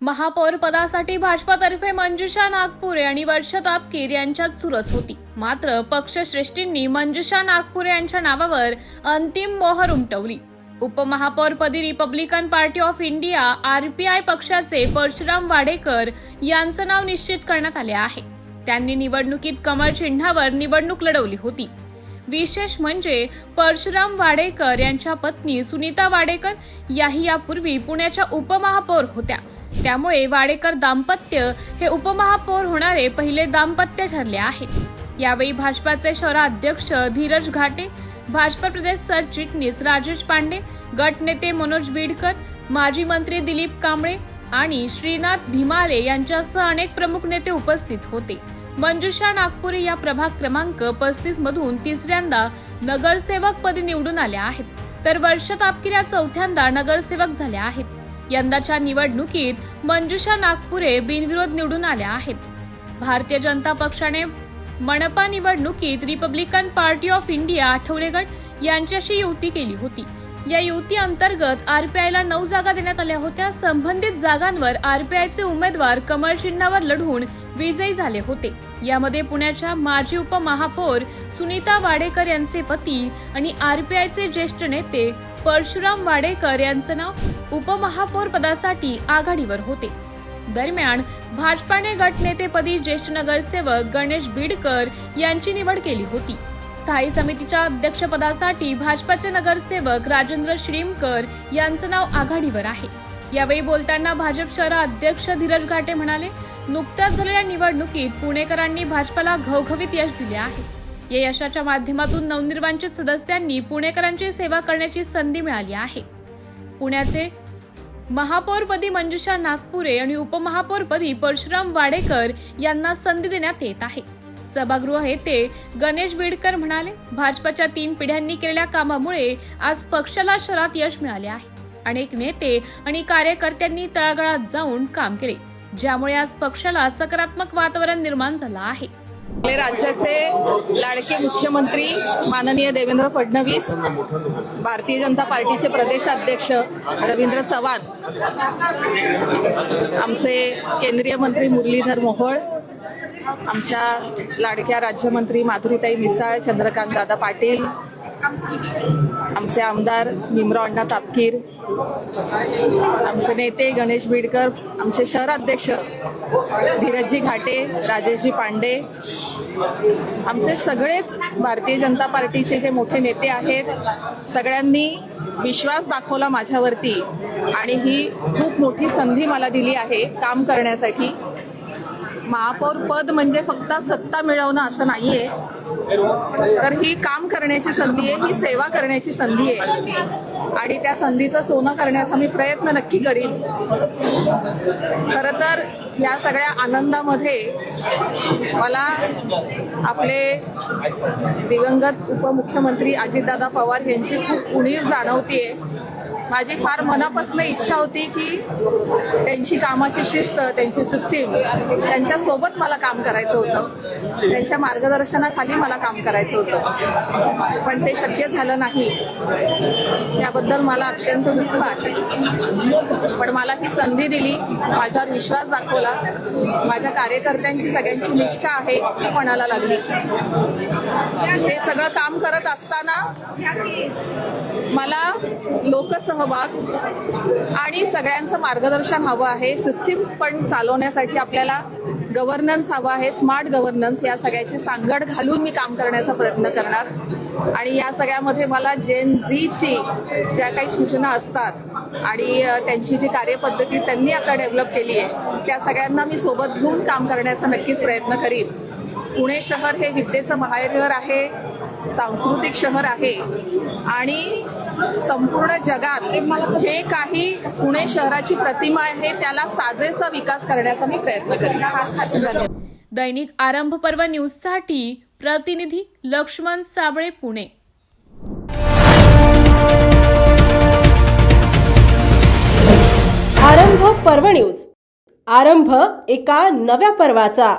महापौर पदासाठी भाजपातर्फे मंजुषा नागपुरे आणि वर्षा तापकीर यांच्यात चुरस होती। मात्र पक्षश्रेष्ठींनी मंजुषा नागपुरे यांच्या नावावर अंतिम मोहर उमटवली। उपमहापौरपदी Republican party of India RPI पक्षाचे परशुराम वाडेकर यांचं नाव निश्चित करण्यात आले आहे। त्यांनी निवडणुकीत कमळ चिन्हावर निवडणूक लढवली होती। विशेष म्हणजे परशुराम वाडेकर यांच्या पत्नी सुनीता वाडेकर याही यापूर्वी पुण्याच्या उपमहापौर होत्या। त्यामुळे वाडेकर दाम्पत्य हे उपमहापौर होणारे पहिले दाम्पत्य ठरले आहे। यावेळी भाजपाचे शहराध्यक्ष धीरज घाटे, भाजपा प्रदेश सरचिटणीस राजेश पांडे, गटनेते मनोज बीडकर, माजी मंत्री दिलीप कांबळे आणि श्रीनाथ भीमाले यांच्यासह अनेक प्रमुख नेते उपस्थित होते। मंजुषा नागपुरे या प्रभाग क्रमांक 35 मधून तिसऱ्यांदा नगरसेवक पदी निवडून आल्या आहेत, तर वर्षा तापकीर या चौथ्यांदा नगरसेवक झाल्या आहेत। यंदाच्या निवडणुकीत मंजुषा नागपुरे बिनविरोध निवडून आल्या आहेत। भारतीय जनता पक्षाने मनपा निवडणुकीत Republican party of India Athawale गट यांच्याशी युती केली होती। या युती अंतर्गत आरपीआयला 9 जागा देण्यात आल्या होत्या। संबंधित जागांवर आरपीआयचे उमेदवार कमळ चिन्हावर लढून विजयी झाले होते। यामध्ये पुण्याच्या माजी उपमहापौर सुनीता वाडेकर यांचे पती आणि आरपीआयचे ज्येष्ठ नेते परशुराम वाडेकर यांचं नाव उपमहापौर पदासाठी आघाडीवर होते। दरम्यान भाजपाने गटनेतेपदी ज्येष्ठ नगरसेवक गणेश बीडकर यांची निवड केली होती। स्थायी समितीच्या अध्यक्षपदासाठी भाजपाचे नगरसेवक राजेंद्र श्रीमकर यांचं नाव आघाडीवर आहे। यावेळी बोलताना भाजप शहराध्यक्ष धीरज घाटे म्हणाले, नुकत्याच झालेल्या निवडणुकीत पुणेकरांनी भाजपाला घवघवीत यश दिले आहे। या यशाच्या माध्यमातून नवनिर्वाचित सदस्यांनी पुणेकरांची सेवा करण्याची संधी मिळाली आहे। पुण्याचे महापौरपदी मंजुषा नागपुरे आणि उपमहापौरपदी परशुराम वाडेकर यांना संधी देण्यात येत आहे। सभागृह येथे गणेश बीडकर म्हणाले, भाजपाच्या 3 पिढ्यांनी केलेल्या कामामुळे आज पक्षाला शहरात यश मिळाले आहे। अनेक नेते आणि कार्यकर्त्यांनी तळागाळात जाऊन काम केले, ज्यामुळे आज पक्षाला सकारात्मक वातावरण निर्माण झालं आहे। राज्याचे लाडके मुख्यमंत्री माननीय देवेंद्र फडणवीस, भारतीय जनता पार्टीचे प्रदेशाध्यक्ष रवींद्र चव्हाण, आमचे केंद्रीय मंत्री मुरलीधर मोहोळ, आमच्या लाडक्या राज्यमंत्री माधुरीताई मिसाळ, चंद्रकांत दादा पाटील, आमचे आमदार भीमराव अण्णा तापकीर, आमचे नेते गणेश बीडकर, आमचे शहराध्यक्ष धीरजजी घाटे, राजेशजी पांडे, आमचे सगळेच भारतीय जनता पार्टीचे जे मोठे नेते आहेत, सगळ्यांनी विश्वास दाखवला माझ्यावरती आणि ही खूप मोठी संधी मला दिली आहे काम करण्यासाठी। महापौर पद म्हणजे फक्त सत्ता मिळवणं असं नाहीये, तर ही काम करण्याची संधी आहे, ही सेवा करण्याची संधी आहे आणि त्या संधीचं सोनं करण्याचा मी प्रयत्न नक्की करीन। खरं तर या सगळ्या आनंदामध्ये मला आपले दिवंगत उपमुख्यमंत्री अजितदादा पवार यांची खूप उणीव जाणवतीये। माझी फार मनापासून इच्छा होती की त्यांची कामाची शिस्त, त्यांची सिस्टीम, त्यांच्यासोबत मला काम करायचं होतं, त्यांच्या मार्गदर्शनाखाली मला काम करायचं होतं, पण ते शक्य झालं नाही। त्याबद्दल मला अत्यंत दुःख आहे, पण मला ही संधी दिली, माझ्यावर विश्वास दाखवला, माझ्या कार्यकर्त्यांची सगळ्यांची निष्ठा आहे ती पणाला लागली। हे सगळं काम करत असताना मला लोकसहभाग आणि सगळ्यांचं मार्गदर्शन हवं आहे। सिस्टीम पण चालवण्यासाठी आपल्याला गव्हर्नन्स हवा आहे, स्मार्ट गव्हर्नन्स। या सगळ्याची सांगड घालून मी काम करण्याचा प्रयत्न करणार आणि या सगळ्यामध्ये मला जेन झीची ज्या काही सूचना असतात आणि त्यांची जी कार्यपद्धती त्यांनी आता डेव्हलप केली आहे, त्या सगळ्यांना मी सोबत घेऊन काम करण्याचा नक्कीच प्रयत्न करीन। पुणे शहर हे विद्येचं माहेरघर आहे, सांस्कृतिक शहर आहे आणि संपूर्ण जगात जे काही पुणे शहराची प्रतिमा आहे त्याला साजेसा विकास करण्याचा मी प्रयत्न करेन। दैनिक आरंभ पर्व न्यूजसाठी प्रतिनिधी लक्ष्मण साबळे, पुणे। आरंभ पर्व न्यूज, आरंभ एका नव्या पर्वाचा।